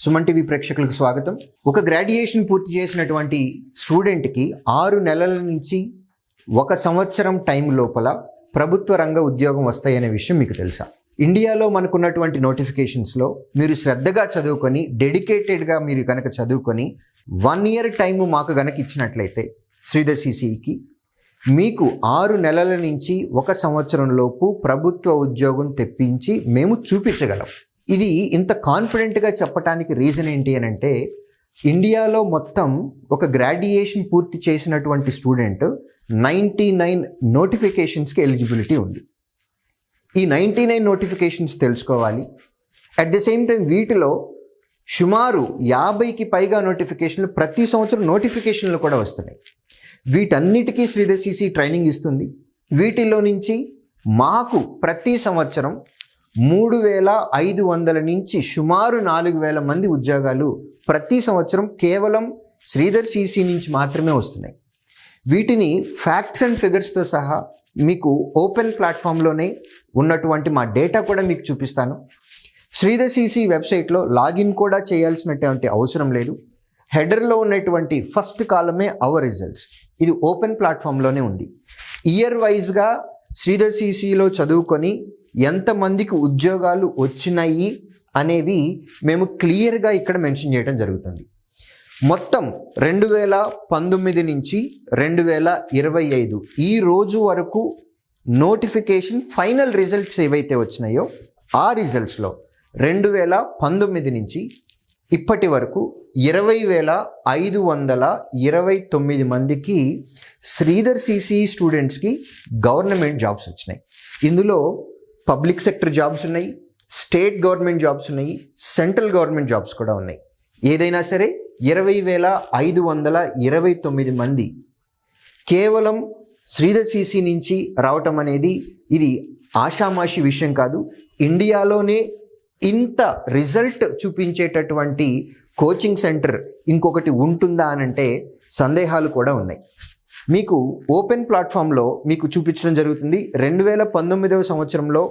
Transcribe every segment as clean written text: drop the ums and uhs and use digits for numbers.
Suman TV ప్రేక్షకులకు స్వాగతం. ఒక గ్రాడ్యుయేషన్ పూర్తి చేసినటువంటి స్టూడెంట్కి 6 నెలల నుంచి 1 సంవత్సరం టైం లోపల ప్రభుత్వ రంగ ఉద్యోగం వస్తాయనే విషయం మీకు తెలుసా? ఇండియాలో మనకున్నటువంటి నోటిఫికేషన్స్లో మీరు శ్రద్ధగా చదువుకొని డెడికేటెడ్గా మీరు కనుక చదువుకొని 1 ఇయర్ టైము మాకు గనక ఇచ్చినట్లయితే శ్రీధర్ సిసికి మీకు 6 నెలల నుంచి 1 సంవత్సరం లోపు ప్రభుత్వ ఉద్యోగం తెప్పించి మేము చూపించగలం. ఇది ఇంత కాన్ఫిడెంట్గా చెప్పడానికి రీజన్ ఏంటి అని అంటే, ఇండియాలో మొత్తం ఒక గ్రాడ్యుయేషన్ పూర్తి చేసినటువంటి స్టూడెంట్ 99 నోటిఫికేషన్స్కి ఎలిజిబిలిటీ ఉంది. ఈ 99 నోటిఫికేషన్స్ తెలుసుకోవాలి. అట్ ద సేమ్ టైం వీటిలో సుమారు 50కి పైగా నోటిఫికేషన్లు ప్రతి సంవత్సరం నోటిఫికేషన్లు కూడా వస్తున్నాయి. వీటన్నిటికీ శ్రీధర్ సిసి ట్రైనింగ్ ఇస్తుంది. వీటిలో నుంచి మాకు ప్రతి సంవత్సరం 3500 నుంచి సుమారు 4000 మంది ఉద్యోగాలు ప్రతి సంవత్సరం కేవలం శ్రీధర్ సిసి నుంచి మాత్రమే వస్తున్నాయి. వీటిని ఫ్యాక్ట్స్ అండ్ ఫిగర్స్తో సహా మీకు ఓపెన్ ప్లాట్ఫామ్లోనే ఉన్నటువంటి మా డేటా కూడా మీకు చూపిస్తాను. శ్రీధర్ సిసి వెబ్సైట్లో లాగిన్ కూడా చేయాల్సినటువంటి అవసరం లేదు. హెడర్లో ఉన్నటువంటి ఫస్ట్ కాలమే అవర్ రిజల్ట్స్. ఇది ఓపెన్ ప్లాట్ఫామ్లోనే ఉంది. ఇయర్ వైజ్గా శ్రీధర్ సిసిలో చదువుకొని ఎంతమందికి ఉద్యోగాలు వచ్చినాయి అనేవి మేము క్లియర్గా ఇక్కడ మెన్షన్ చేయడం జరుగుతుంది. మొత్తం 2019 నుంచి 2025 ఈ రోజు వరకు నోటిఫికేషన్ ఫైనల్ రిజల్ట్స్ ఏవైతే వచ్చినాయో ఆ రిజల్ట్స్లో 2019 నుంచి ఇప్పటి వరకు 20,529 మందికి శ్రీధర్ సిసి స్టూడెంట్స్కి గవర్నమెంట్ జాబ్స్ వచ్చినాయి. ఇందులో పబ్లిక్ సెక్టర్ జాబ్స్ ఉన్నాయి, స్టేట్ గవర్నమెంట్ జాబ్స్ ఉన్నాయి, సెంట్రల్ గవర్నమెంట్ జాబ్స్ కూడా ఉన్నాయి. ఏదైనా సరే 20,529 మంది కేవలం శ్రీధర్ సిసి నుంచి రావటం అనేది ఇది ఆషామాషి విషయం కాదు. ఇండియాలోనే ఇంత రిజల్ట్ చూపించేటటువంటి కోచింగ్ సెంటర్ ఇంకొకటి ఉంటుందా అనంటే సందేహాలు కూడా ఉన్నాయి. మీకు ఓపెన్ ప్లాట్ఫామ్లో మీకు చూపించడం జరుగుతుంది. 2019వ సంవత్సరంలో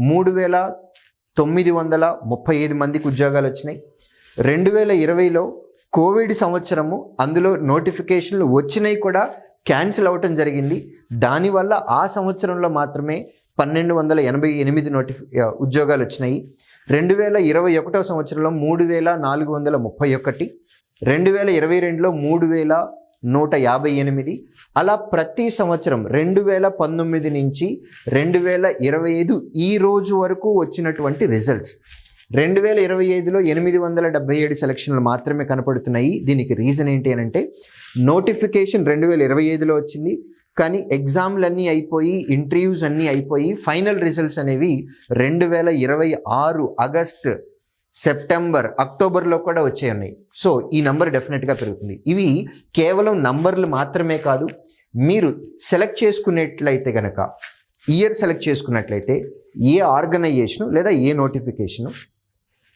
3,935 మందికి ఉద్యోగాలు వచ్చినాయి. 2020లో కోవిడ్ సంవత్సరము, అందులో నోటిఫికేషన్లు వచ్చినాయి కూడా క్యాన్సిల్ అవ్వటం జరిగింది. దానివల్ల ఆ సంవత్సరంలో మాత్రమే 1,288 ఉద్యోగాలు వచ్చినాయి. 2021వ సంవత్సరంలో 3,431, 2022లో 3,158. అలా ప్రతి సంవత్సరం 2019 నుంచి 2025 ఈ రోజు వరకు వచ్చినటువంటి రిజల్ట్స్ 2025లో 877 సెలక్షన్లు మాత్రమే కనపడుతున్నాయి. దీనికి రీజన్ ఏంటి అని అంటే, నోటిఫికేషన్ 2025లో వచ్చింది, కానీ ఎగ్జామ్లన్నీ అయిపోయి ఇంటర్వ్యూస్ అన్నీ అయిపోయి ఫైనల్ రిజల్ట్స్ అనేవి 2026 ఆగస్ట్, సెప్టెంబర్, అక్టోబర్లో కూడా వచ్చే ఉన్నాయి. సో ఈ నంబర్ డెఫినెట్గా పెరుగుతుంది. ఇవి కేవలం నంబర్లు మాత్రమే కాదు. మీరు సెలెక్ట్ చేసుకునేట్లయితే కనుక, ఇయర్ సెలెక్ట్ చేసుకున్నట్లయితే ఏ ఆర్గనైజేషను లేదా ఏ నోటిఫికేషను,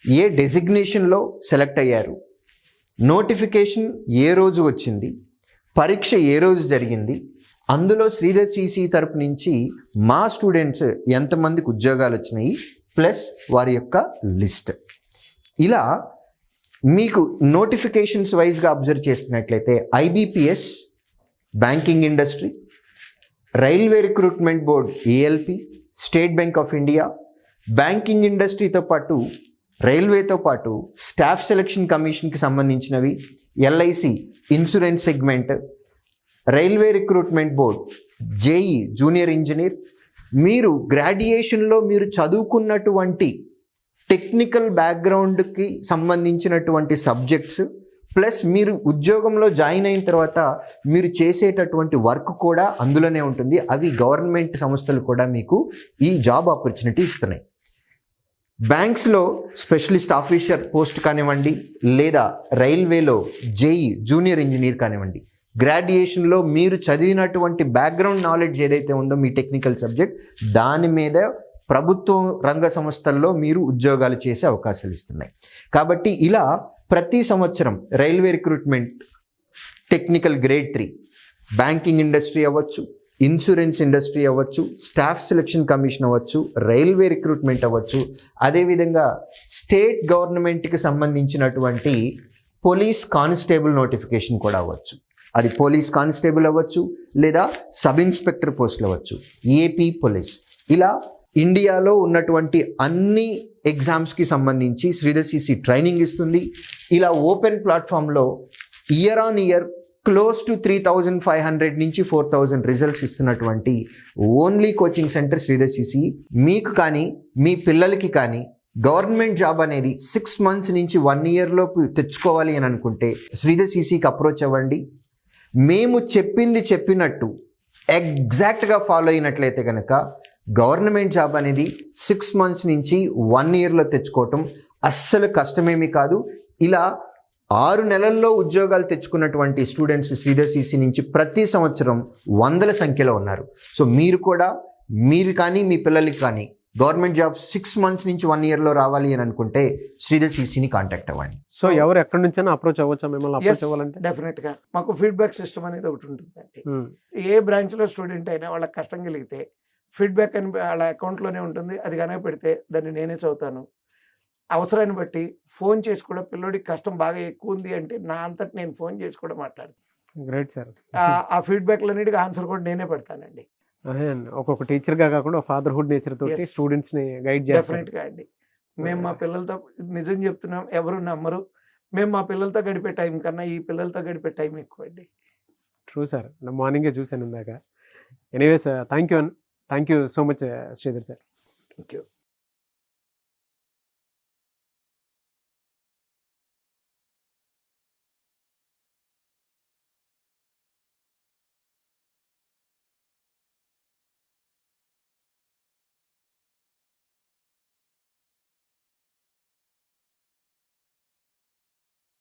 ఏ డెసిగ్నేషన్లో సెలెక్ట్ అయ్యారు, నోటిఫికేషన్ ఏ రోజు వచ్చింది, పరీక్ష ఏ రోజు జరిగింది, అందులో శ్రీధర్ సిసి తరపు నుంచి మా స్టూడెంట్స్ ఎంతమందికి ఉద్యోగాలు వచ్చినాయి, ప్లస్ వారి యొక్క లిస్ట్. ఇలా మీకు నోటిఫికేషన్స్ వైజ్గా అబ్జర్వ్ చేస్తున్నట్లయితే IBPS, banking industry, railway recruitment board ALP, state bank of India, banking ఇండస్ట్రీతో పాటు రైల్వేతో పాటు స్టాఫ్ సెలక్షన్ కమిషన్కి సంబంధించినవి, LIC insurance segment, railway recruitment board, JE junior engineer, మీరు గ్రాడ్యుయేషన్లో మీరు చదువుకున్నటువంటి టెక్నికల్ బ్యాక్గ్రౌండ్కి సంబంధించినటువంటి సబ్జెక్ట్స్, ప్లస్ మీరు ఉద్యోగంలో జాయిన్ అయిన తర్వాత మీరు చేసేటటువంటి వర్క్ కూడా అందులోనే ఉంటుంది. అవి గవర్నమెంట్ సంస్థలు కూడా మీకు ఈ జాబ్ ఆపర్చునిటీ ఇస్తున్నాయి. బ్యాంక్స్లో స్పెషలిస్ట్ ఆఫీసర్ పోస్ట్ కానివ్వండి, లేదా రైల్వేలో జేఈ జూనియర్ ఇంజనీర్ కానివ్వండి, గ్రాడ్యుయేషన్లో మీరు చదివినటువంటి బ్యాక్గ్రౌండ్ నాలెడ్జ్ ఏదైతే ఉందో మీ టెక్నికల్ సబ్జెక్ట్, దాని మీద ప్రభుత్వ రంగ సంస్థల్లో మీరు ఉద్యోగాలు చేసే అవకాశాలు ఇస్తున్నాయి. కాబట్టి ఇలా ప్రతి సంవత్సరం railway recruitment, technical grade 3, banking industry అవ్వచ్చు, ఇన్సూరెన్స్ ఇండస్ట్రీ అవ్వచ్చు, స్టాఫ్ సెలక్షన్ కమిషన్ అవ్వచ్చు, రైల్వే రిక్రూట్మెంట్ అవ్వచ్చు, అదేవిధంగా స్టేట్ గవర్నమెంట్కి సంబంధించినటువంటి పోలీస్ కానిస్టేబుల్ నోటిఫికేషన్ కూడా అవ్వచ్చు. అది పోలీస్ కానిస్టేబుల్ అవ్వచ్చు లేదా సబ్ ఇన్స్పెక్టర్ పోస్టులు అవ్వచ్చు, ఏపీ పోలీస్. ఇలా ఇండియాలో ఉన్నటువంటి అన్ని ఎగ్జామ్స్కి సంబంధించి శ్రీధర్ సిసి ట్రైనింగ్ ఇస్తుంది. ఇలా ఓపెన్ ప్లాట్ఫామ్లో year on year close to 3,500 నుంచి 4,000 రిజల్ట్స్ ఇస్తున్నటువంటి only coaching centre Sridhar CC. మీకు కానీ మీ పిల్లలకి కానీ గవర్నమెంట్ జాబ్ అనేది 6 months నుంచి 1 year లోపు తెచ్చుకోవాలి అని అనుకుంటే శ్రీధర్ సిసికి అప్రోచ్ అవ్వండి. మేము చెప్పింది చెప్పినట్టు ఎగ్జాక్ట్గా ఫాలో అయినట్లయితే కనుక గవర్నమెంట్ జాబ్ అనేది 6 months నుంచి 1 yearలో తెచ్చుకోవటం అస్సలు కష్టమేమీ కాదు. ఇలా 6 నెలల్లో ఉద్యోగాలు తెచ్చుకున్నటువంటి స్టూడెంట్స్ శ్రీధర్ సిసి నుంచి ప్రతి సంవత్సరం 100ల సంఖ్యలో ఉన్నారు. సో మీరు కానీ మీ పిల్లలకి కానీ గవర్నమెంట్ జాబ్ 6 months నుంచి 1 yearలో రావాలి అని అనుకుంటే శ్రీధర్ సిసిని కాంటాక్ట్ అవ్వండి. సో ఎవరు ఎక్కడి నుంచైనా అప్రోచ్ అవ్వచ్చా మిమ్మల్ని అప్రోచ్ అవ్వాలంటే? డెఫినెట్గా మాకు ఫీడ్బ్యాక్ సిస్టమ్ అనేది ఒకటి ఉంటుందండి. ఏ బ్రాంచ్లో స్టూడెంట్ అయినా వాళ్ళకి కష్టం కలిగితే ఫీడ్బ్యాక్ అని వాళ్ళ అకౌంట్లోనే ఉంటుంది. అది కనుక పెడితే దాన్ని నేనే చదువుతాను. అవసరాన్ని బట్టి ఫోన్ చేసి కూడా పిల్లోడికి కష్టం బాగా ఎక్కువ ఉంది అంటే నా అంతటి నేను ఫోన్ చేసి కూడా మాట్లాడతాను. Great sir. ఆ ఫీడ్బ్యాక్లన్నిటికీ ఆన్సర్ కూడా నేనే పెడతానండి. ఒక్కొక్క టీచర్గా కాకుండా ఫాదర్హుడ్ నేచర్ తోటి స్టూడెంట్స్ ని గైడ్ చేస్తారు. డెఫినెట్గా అండి. మేము మా పిల్లలతో నిజం చెప్తున్నాం, ఎవరు నమ్మరు. మేము మా పిల్లలతో గడిపే టైం కన్నా ఈ పిల్లలతో గడిపే టైం ఎక్కువ అండి. ట్రూ సార్, నా మార్నింగే చూశాను ఇందాక. Anyways thank you so much Sridhar sir. Thank you.